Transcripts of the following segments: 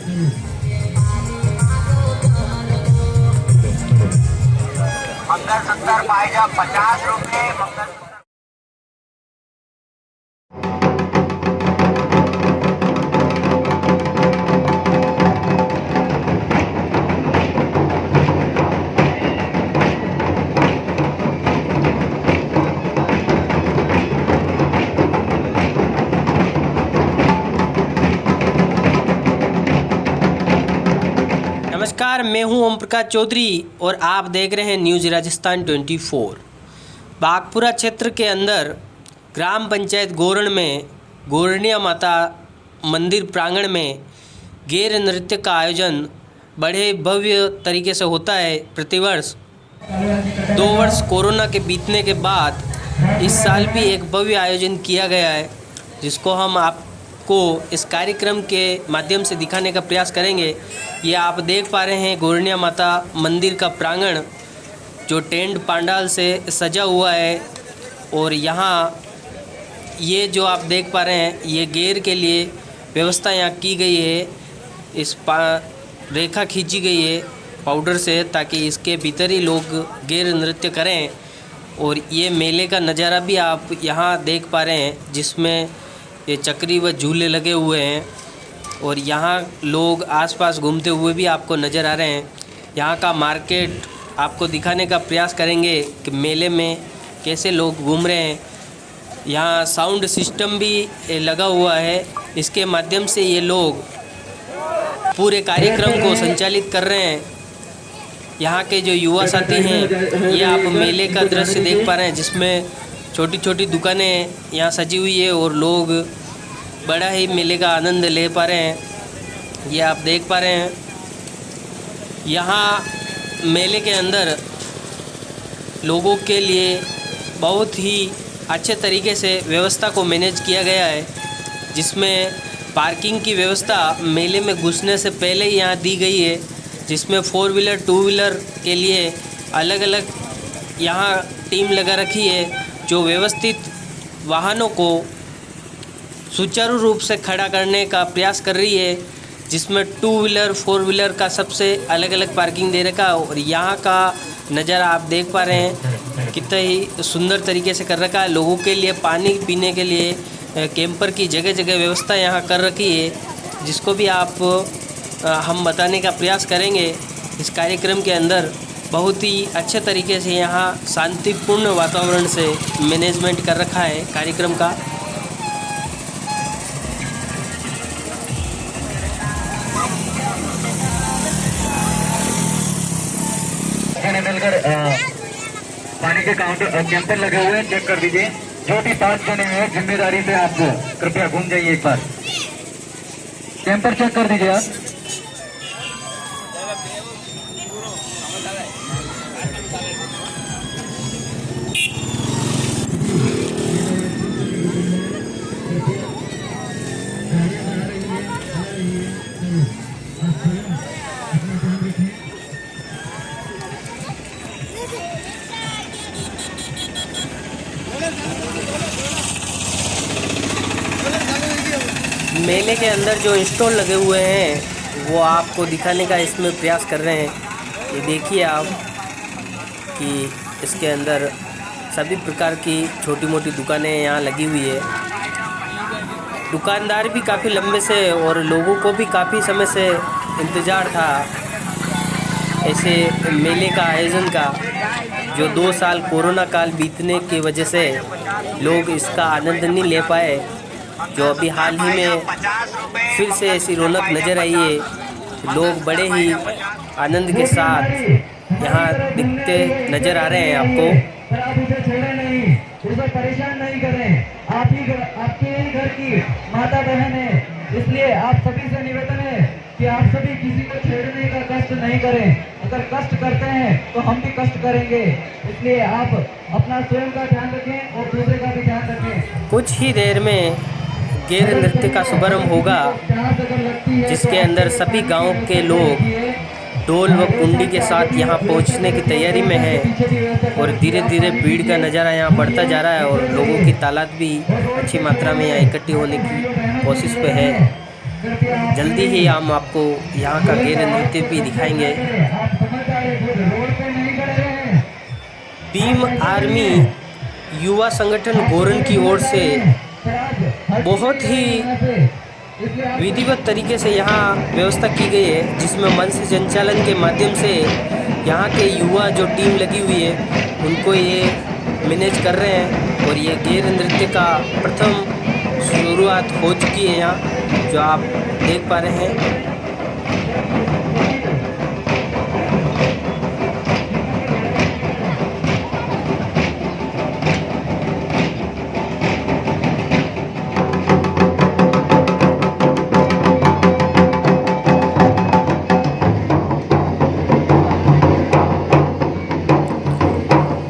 मंगल सूत्र पाहिजे 50 रुपये मंगल। नमस्कार, मैं हूं ओम प्रकाश चौधरी और आप देख रहे हैं न्यूज़ राजस्थान 24। बागपुरा क्षेत्र के अंदर ग्राम पंचायत गोरण में गोरनिया माता मंदिर प्रांगण में गैर नृत्य का आयोजन बड़े भव्य तरीके से होता है प्रतिवर्ष। 2 वर्ष कोरोना के बीतने के बाद इस साल भी एक भव्य आयोजन किया गया है, जिसको हम आपको इस कार्यक्रम के माध्यम से दिखाने का प्रयास करेंगे। ये आप देख पा रहे हैं गोरनिया माता मंदिर का प्रांगण जो टेंट पंडाल से सजा हुआ है, और यहाँ ये जो आप देख पा रहे हैं ये गैर के लिए व्यवस्था यहाँ की गई है। इस रेखा खींची गई है पाउडर से, ताकि इसके भीतर ही लोग गैर नृत्य करें। और ये मेले का नज़ारा भी आप यहाँ देख पा रहे हैं, जिसमें ये चक्री व झूले लगे हुए हैं, और यहाँ लोग आसपास घूमते हुए भी आपको नज़र आ रहे हैं। यहाँ का मार्केट आपको दिखाने का प्रयास करेंगे कि मेले में कैसे लोग घूम रहे हैं। यहाँ साउंड सिस्टम भी लगा हुआ है, इसके माध्यम से ये लोग पूरे कार्यक्रम को संचालित कर रहे हैं। यहाँ के जो युवा साथी हैं, ये आप मेले का दृश्य देख पा रहे हैं, जिसमें छोटी छोटी दुकानें यहाँ सजी हुई है और लोग बड़ा ही मेले का आनंद ले पा रहे हैं। ये आप देख पा रहे हैं यहाँ मेले के अंदर लोगों के लिए बहुत ही अच्छे तरीके से व्यवस्था को मैनेज किया गया है, जिसमें पार्किंग की व्यवस्था मेले में घुसने से पहले ही यहाँ दी गई है, जिसमें 4 व्हीलर 2 व्हीलर के लिए अलग अलग यहाँ टीम लगा रखी है, जो व्यवस्थित वाहनों को सुचारू रूप से खड़ा करने का प्रयास कर रही है, जिसमें 2 व्हीलर 4 व्हीलर का सबसे अलग अलग पार्किंग दे रखा है। और यहाँ का नज़ारा आप देख पा रहे हैं कितना ही सुंदर तरीके से कर रखा है। लोगों के लिए पानी पीने के लिए कैंपर की जगह जगह व्यवस्था यहाँ कर रखी है, जिसको भी आप हम बताने का प्रयास करेंगे। इस कार्यक्रम के अंदर बहुत ही अच्छे तरीके से यहाँ शांतिपूर्ण वातावरण से मैनेजमेंट कर रखा है कार्यक्रम का। मिलकर पानी के काउंटर कैंपर लगे हुए हैं, चेक कर दीजिए। जो भी 5 जने हैं जिम्मेदारी से आप कृपया घूम जाइए, एक बार कैंपर चेक कर दीजिए आप। मेले के अंदर जो स्टॉल लगे हुए हैं वो आपको दिखाने का इसमें प्रयास कर रहे हैं। ये देखिए आप कि इसके अंदर सभी प्रकार की छोटी मोटी दुकानें यहाँ लगी हुई है। दुकानदार भी काफ़ी लंबे से और लोगों को भी काफ़ी समय से इंतज़ार था ऐसे मेले का आयोजन का, जो 2 साल कोरोना काल बीतने की वजह से लोग इसका आनंद नहीं ले पाए। जो अभी हाल ही में फिर से ऐसी रौनक नज़र आई है। लोग बड़े ही आनंद के साथ यहाँ दिखते नज़र आ रहे हैं आपको। उसे परेशान नहीं करें, आपके ही घर की माता बहन है, इसलिए आप सभी से निवेदन है कि आप सभी किसी को छेड़ने का कष्ट नहीं करें। अगर कष्ट करते हैं तो हम भी कष्ट करेंगे, इसलिए आप अपना स्वयं का ध्यान रखें और दूसरे का भी ध्यान रखें। कुछ ही देर में गैर नृत्य का शुभारंभ होगा, जिसके अंदर सभी गांव के लोग ढोल व कुंडी के साथ यहाँ पहुँचने की तैयारी में है। और धीरे धीरे भीड़ का नज़ारा यहाँ बढ़ता जा रहा है और लोगों की तादाद भी अच्छी मात्रा में यहाँ इकट्ठी होने की कोशिश पे है। कृपया जल्दी ही हम आपको यहाँ का गेर नृत्य भी दिखाएंगे। आप समझ आए, रोड पे नहीं खड़े रहे। भीम आर्मी युवा संगठन गोरन की ओर से बहुत ही विधिवत तरीके से यहाँ व्यवस्था की गई है, जिसमें मंच संचालन के माध्यम से यहाँ के युवा जो टीम लगी हुई है उनको ये मैनेज कर रहे हैं। और ये गेर नृत्य का प्रथम शुरुआत हो चुकी है यहाँ, जो आप देख पा रहे हैं।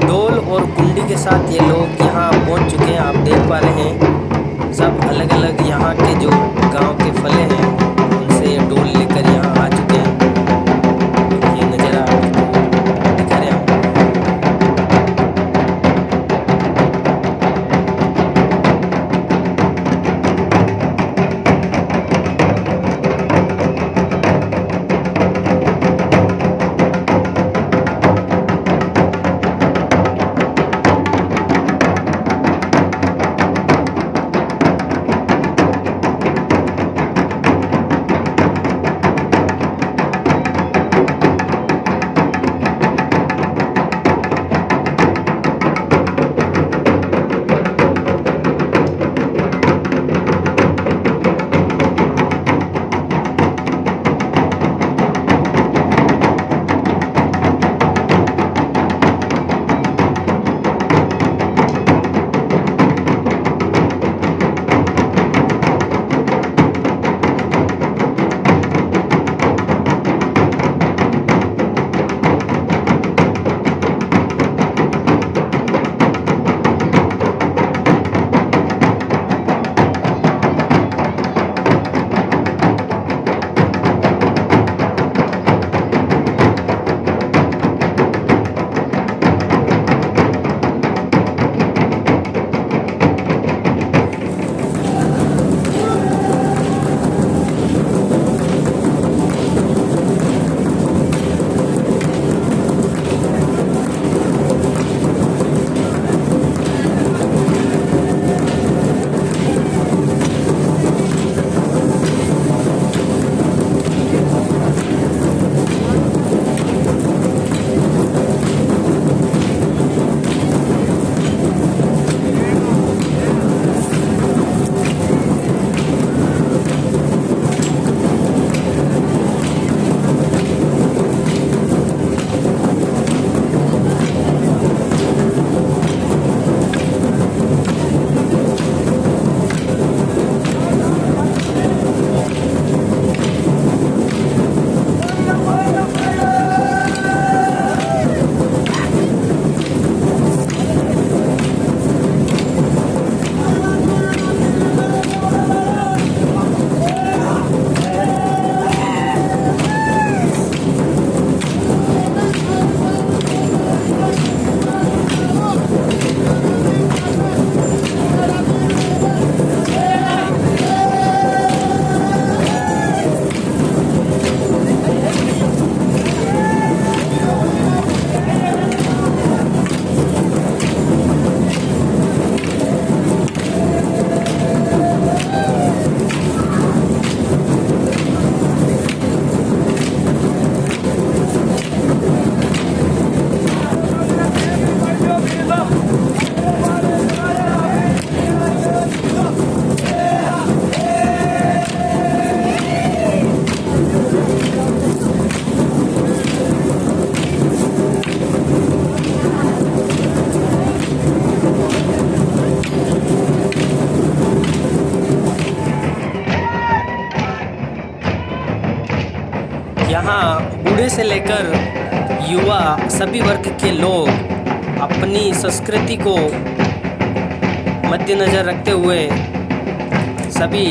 ढोल और कुंडी के साथ ये लोग यहाँ पहुँच चुके हैं। आप देख पा रहे हैं सब अलग अलग यहाँ के जो गांव के फले हैं उनसे ढोल लेकर यहाँ आ चुके हैं। ये नज़ारा आपको दिखा रहे हैं। यहाँ बूढ़े से लेकर युवा सभी वर्ग के लोग अपनी संस्कृति को मद्देनज़र रखते हुए सभी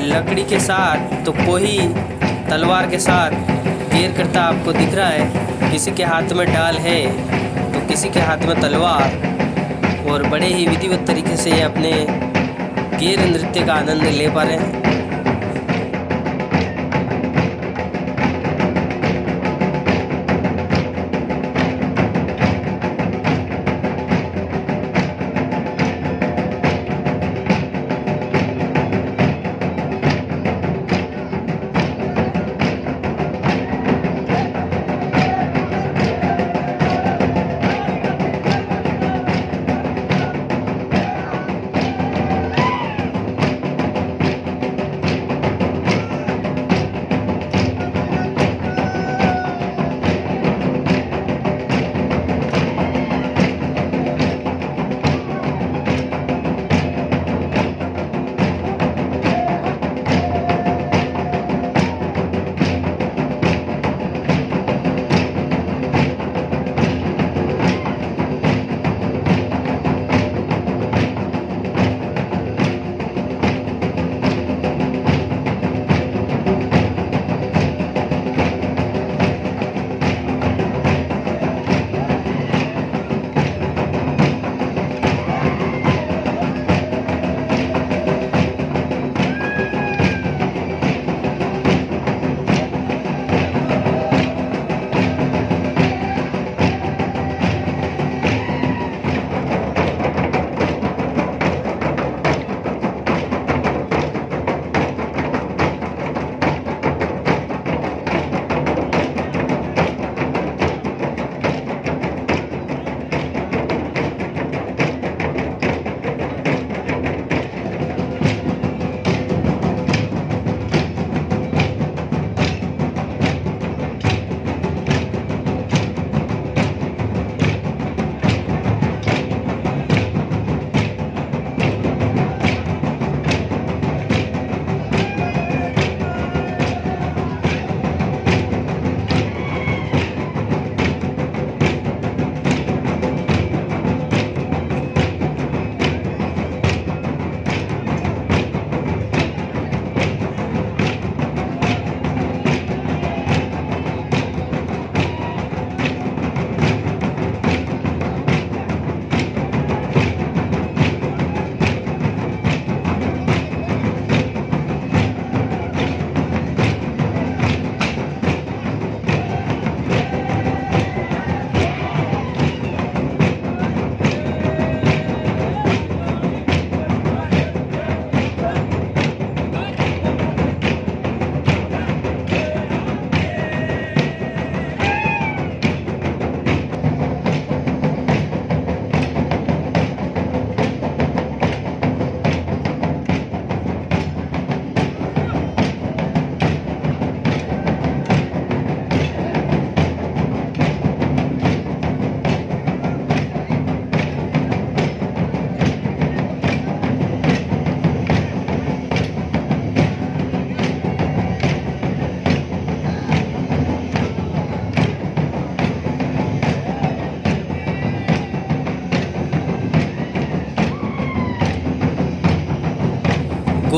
लकड़ी के साथ तो कोई तलवार के साथ घेर करता आपको दिख रहा है। किसी के हाथ में ढाल है तो किसी के हाथ में तलवार, और बड़े ही विधिवत तरीके से ये अपने घेर नृत्य का आनंद ले पा रहे हैं।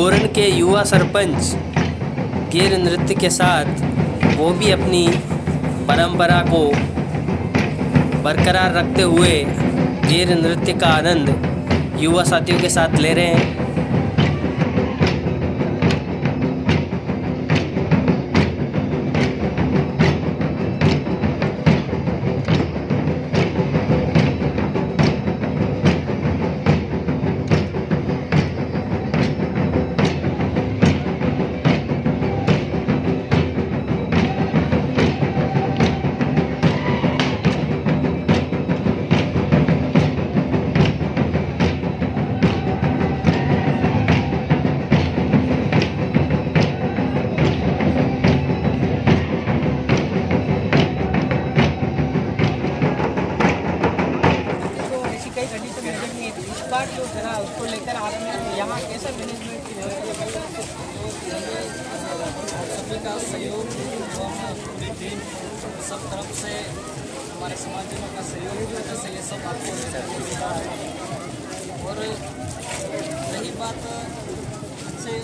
गोरन के युवा सरपंच गेर नृत्य के साथ वो भी अपनी परंपरा को बरकरार रखते हुए गेर नृत्य का आनंद युवा साथियों के साथ ले रहे हैं। जो जरा उसको लेकर आपने यहाँ कैसे मैनेजमेंट की व्यवस्था सभी का सहयोग और पूरी टीम सब तरफ से हमारे समाजजनों का सहयोग की वजह से ये सब आपको मिला है। और रही बात अच्छे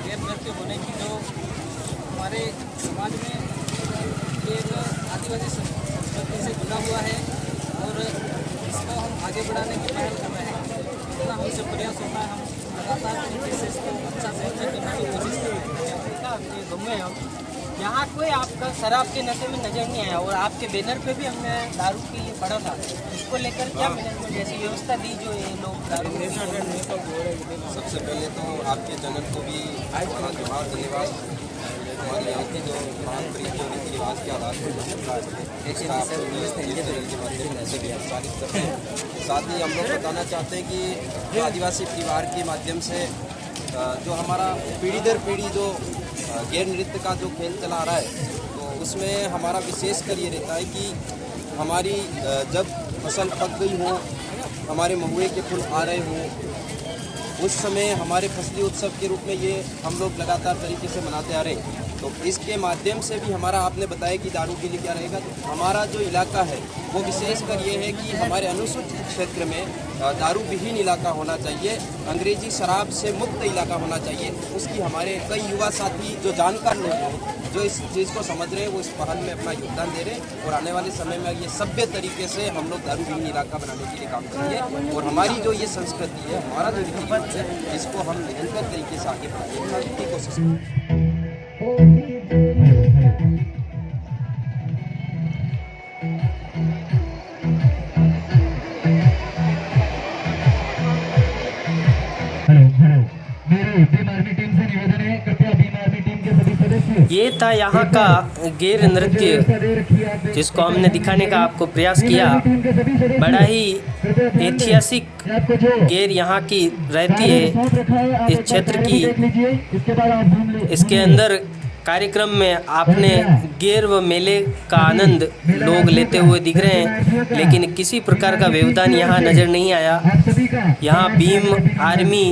गैर नृत्य होने की, जो हमारे समाज में एक आदिवासी संस्कृति से जुड़ा हुआ है और इसको हम आगे बढ़ाने की पहल कर रहे हैं। इतना हमसे प्रयास होता है, हम लगातार तरीके से इसको अच्छा से अच्छा करने की कोशिश करते हैं। यहाँ कोई आपका शराब के नशे में नजर नहीं आया और आपके बैनर पे भी हमने दारू के लिए पढ़ा था। इसको लेकर क्या मैनेजमेंट जैसी व्यवस्था दी जो ये लोग दारू? सबसे पहले तो आपके चैनल को भी हमारा जोहार, धन्यवाद। हमारे यहाँ की जो पारंपरिक जो रीति रिवाज के आधार पर जो चल रहा है इसका आप साथ ही हम लोग बताना चाहते हैं कि जो आदिवासी परिवार के माध्यम से जो हमारा पीढ़ी दर पीढ़ी जो गैर नृत्य का जो खेल चला रहा है, तो उसमें हमारा विशेष कर ये रहता है कि हमारी जब फसल पक गई हो, हमारे महुए के फूल आ रहे हों, उस समय हमारे फसली उत्सव के रूप में ये हम लोग लगातार तरीके से मनाते आ रहे हैं। तो इसके माध्यम से भी हमारा, आपने बताया कि दारू के लिए क्या रहेगा, तो हमारा जो इलाका है वो विशेषकर ये है कि हमारे अनुसूचित क्षेत्र में दारू विहीन इलाका होना चाहिए, अंग्रेजी शराब से मुक्त इलाका होना चाहिए। उसकी हमारे कई युवा साथी जो जानकार लोग हैं, जो इस चीज़ को समझ रहे हैं, वो इस पहल में अपना योगदान दे रहे हैं और आने वाले समय में ये सभ्य तरीके से हम लोग दारू विहीन इलाका बनाने के लिए काम करेंगे। और हमारी जो ये संस्कृति है, हमारा जो रीति रिवाज है, इसको हम निरंतर तरीके से आगे बढ़ाने की कोशिश करेंगे। ये था यहाँ का गेर नृत्य जिसको हमने दिखाने का आपको प्रयास किया। बड़ा ही ऐतिहासिक गेर यहाँ की रहती है इस क्षेत्र की। इसके अंदर कार्यक्रम में आपने गेर व मेले का आनंद लोग लेते हुए दिख रहे हैं, लेकिन किसी प्रकार का व्यवधान यहाँ नज़र नहीं आया। यहाँ भीम आर्मी